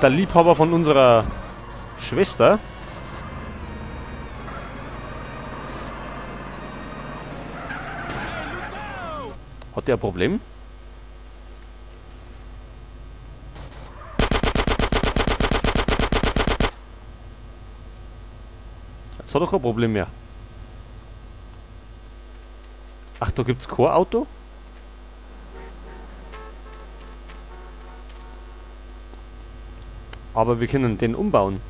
der Liebhaber von unserer Schwester. Hat der ein Problem? Jetzt hat er kein Problem mehr. Ach, da gibt's kein Auto? Aber wir können den umbauen.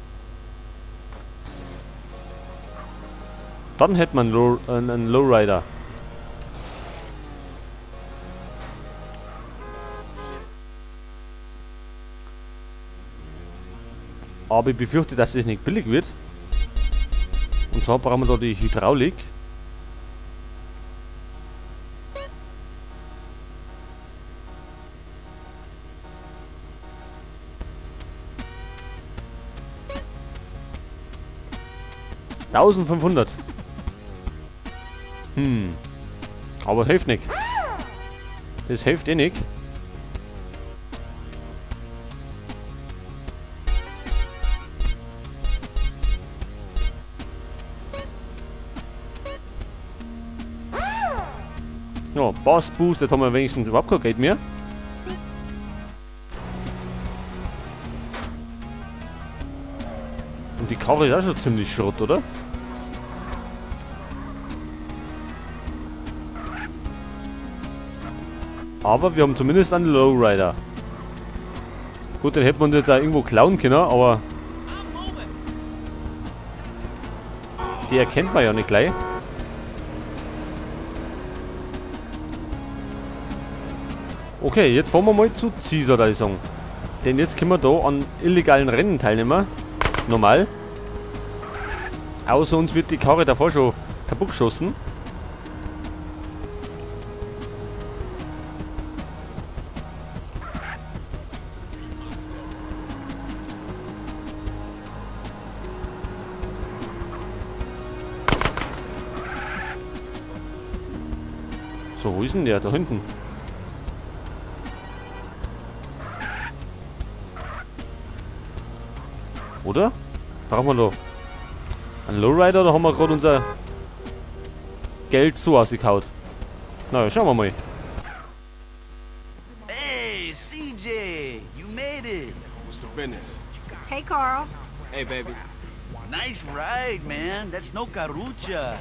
Dann hätte man einen Lowrider. Aber ich befürchte, dass es nicht billig wird. Und zwar brauchen wir da die Hydraulik. $1500. Aber hilft nicht. Das hilft eh nicht. Ja, Bass Boost, jetzt haben wir wenigstens überhaupt kein Geld mehr. Und die Karre ist auch schon ziemlich Schrott, oder? Aber wir haben zumindest einen Lowrider. Gut, den hätten wir uns jetzt auch irgendwo klauen können, aber die erkennt man ja nicht gleich. Okay, jetzt fahren wir mal zu Caesar, da ich sagen. Denn jetzt können wir da an illegalen Rennen teilnehmen. Normal. Außer uns wird die Karre davor schon kaputt geschossen. So, wo ist denn der? Da hinten. Oder? Brauchen wir da einen Lowrider oder haben wir gerade unser Geld so ausgekaut? Na ja, schauen wir mal. Hey, CJ, you made it. What's the business? Hey, Carl. Hey, baby. Nice ride, man. That's no carucha.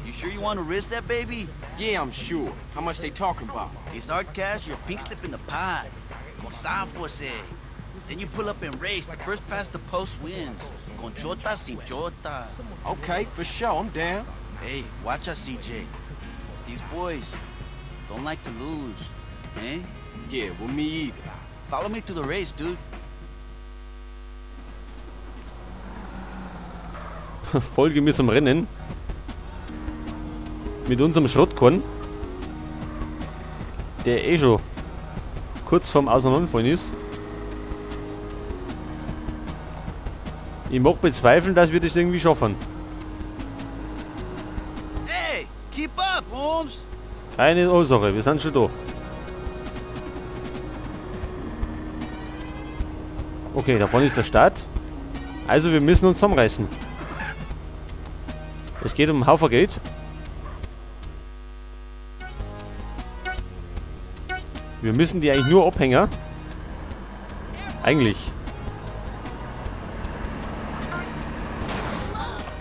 You sure you want to risk that, baby? Yeah, I'm sure. How much they talking about? It's our cash, your pink slip in the pot. Con Sanfose. Then you pull up and race. The first past the post wins. Con chota sin chota. Okay, for sure. I'm down. Hey, watch us, CJ. These boys don't like to lose, eh? Yeah, well, me either. Follow me to the race, dude. Folge mir zum Rennen. Mit unserem Schrottkorn. Der eh schon kurz vorm Auseinanderfallen ist. Ich mag bezweifeln, dass wir das irgendwie schaffen. Hey, keep up, Holmes. Keine Ursache, wir sind schon da. Okay, da vorne ist der Start. Also wir müssen uns zusammenreißen. Es geht um einen Haufen Geld. Wir müssen die eigentlich nur abhängen. Eigentlich.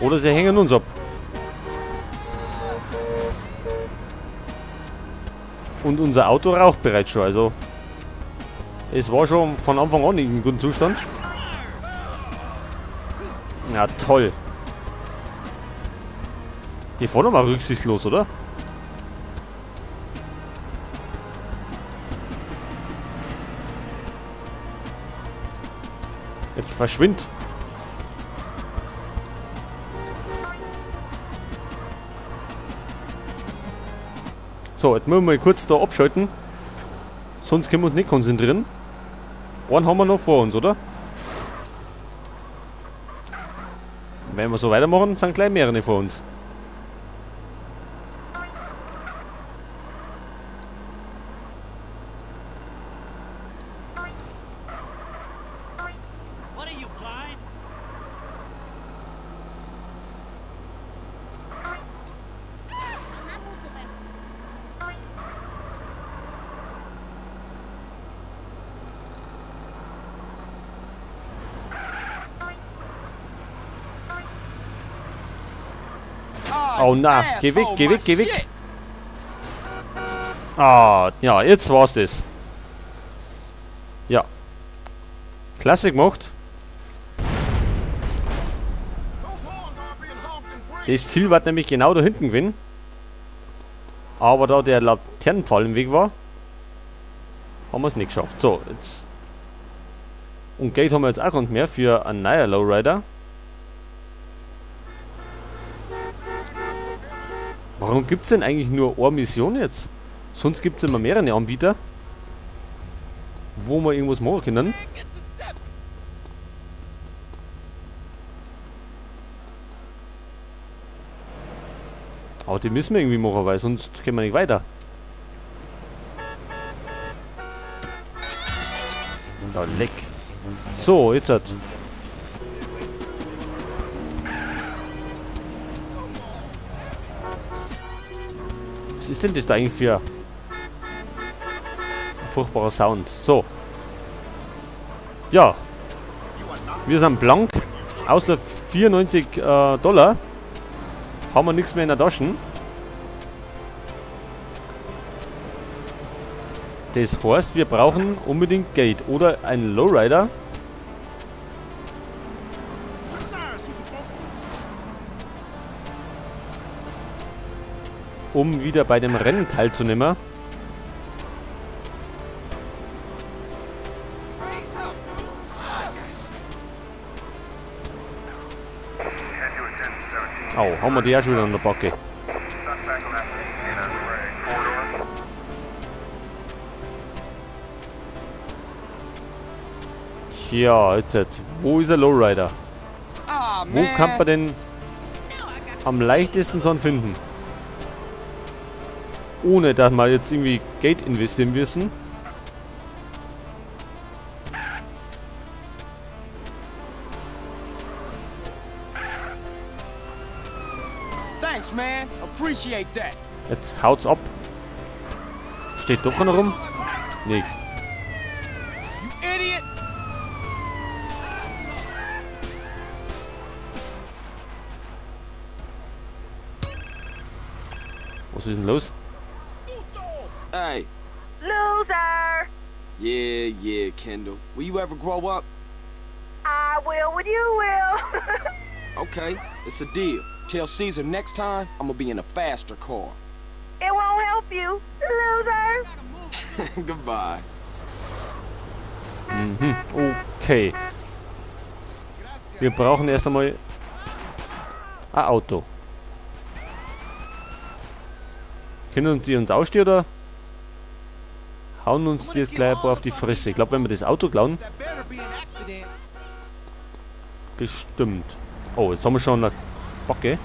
Oder sie hängen uns ab. Und unser Auto raucht bereits schon, also es war schon von Anfang an in gutem Zustand. Ja, toll. Die fahren doch mal rücksichtslos, oder? Jetzt verschwind. So, jetzt müssen wir mal kurz da abschalten. Sonst können wir uns nicht konzentrieren. Einen haben wir noch vor uns, oder? Wenn wir so weitermachen, sind gleich mehrere vor uns. Oh na, geh weg, geh weg, geh weg. Ah, ja, jetzt war's das. Ja. Klasse gemacht. Das Ziel wird nämlich genau da hinten gewinnen. Aber da der Laternenpfahl im Weg war, haben wir es nicht geschafft. So, jetzt. Und Geld haben wir jetzt auch gar nicht mehr für einen neuen Lowrider. Warum gibt es denn eigentlich nur eine Mission jetzt? Sonst gibt es immer mehrere Anbieter, wo wir irgendwas machen können. Aber die müssen wir irgendwie machen, weil sonst können wir nicht weiter. Ja, leck. So, jetzt hat. Was ist denn das da eigentlich für ein furchtbarer Sound? So. Ja. Wir sind blank. Außer 94 Dollar haben wir nichts mehr in der Tasche. Das heißt, wir brauchen unbedingt Geld oder einen Lowrider. Um wieder bei dem Rennen teilzunehmen. Au, haben wir die auch schon wieder an der Backe. Tja, jetzt. Wo ist der Lowrider? Ah, Wo man. kann man denn am leichtesten so einen finden? Ohne dass wir jetzt irgendwie Geld investieren müssen. Thanks, man. Appreciate that. Jetzt haut's ab. Steht doch einer rum? Nee. You idiot. Was ist denn los? Hey. Loser! Yeah, Kendall. Will you ever grow up? I will when you will. Okay, it's a deal. Tell Caesar next time I'm gonna be in a faster car. It won't help you, loser. Goodbye. Mhm, okay. Wir brauchen erst einmal ein Auto. Können die uns ausstehen oder hauen uns die jetzt gleich ein paar auf die Fresse? Ich glaube, wenn wir das Auto klauen, bestimmt. Oh, jetzt haben wir schon eine Backe.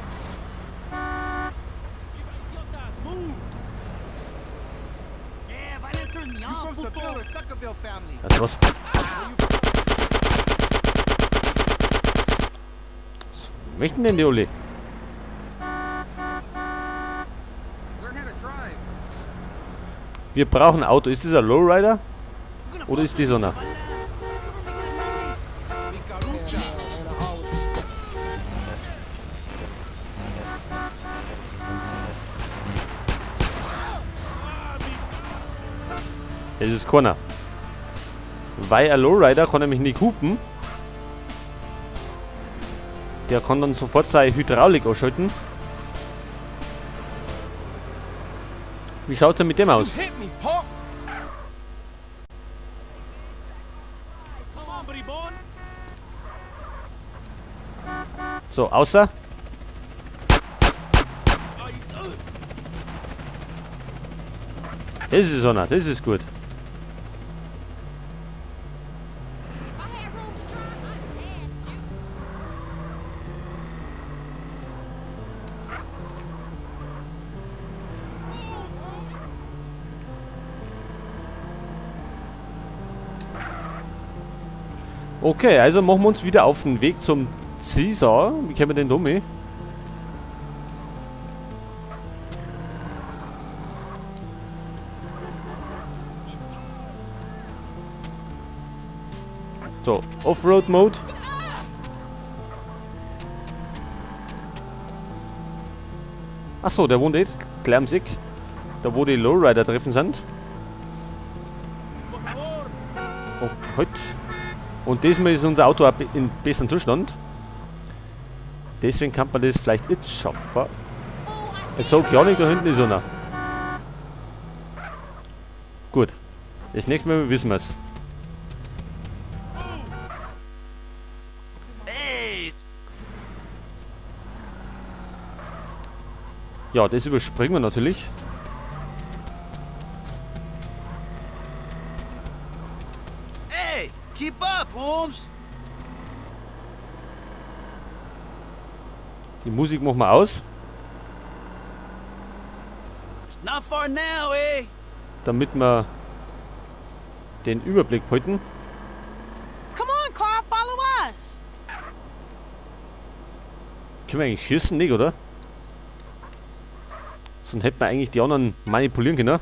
Also was? Was möchten denn die alle? Wir brauchen ein Auto. Ist das ein Lowrider? Oder ist das einer? Das ist keiner. Weil ein Lowrider kann nämlich nicht hupen. Der kann dann sofort seine Hydraulik ausschalten. Wie schaut es denn mit dem aus? Hit me, punk. So, außer. Das ist einer, das ist gut. Okay, also machen wir uns wieder auf den Weg zum Caesar. Wie können wir denn da mit? So, Offroad-Mode. Achso, der wohnt gleich am Sick. Da wo die Lowrider treffen sind. Oh, halt. Und diesmal ist unser Auto auch in besseren Zustand. Deswegen kann man das vielleicht jetzt schaffen. Jetzt sag ich ja nicht, da hinten ist einer. Gut. Das nächste Mal wissen wir es. Hey! Ja, das überspringen wir natürlich. Hey! Keep up, Holmes! Die Musik machen wir aus, It's not far now, eh? damit wir den Überblick behalten. Come on, car, follow us. Können wir eigentlich schießen, nicht, oder? Sonst hätten wir eigentlich die anderen manipulieren können.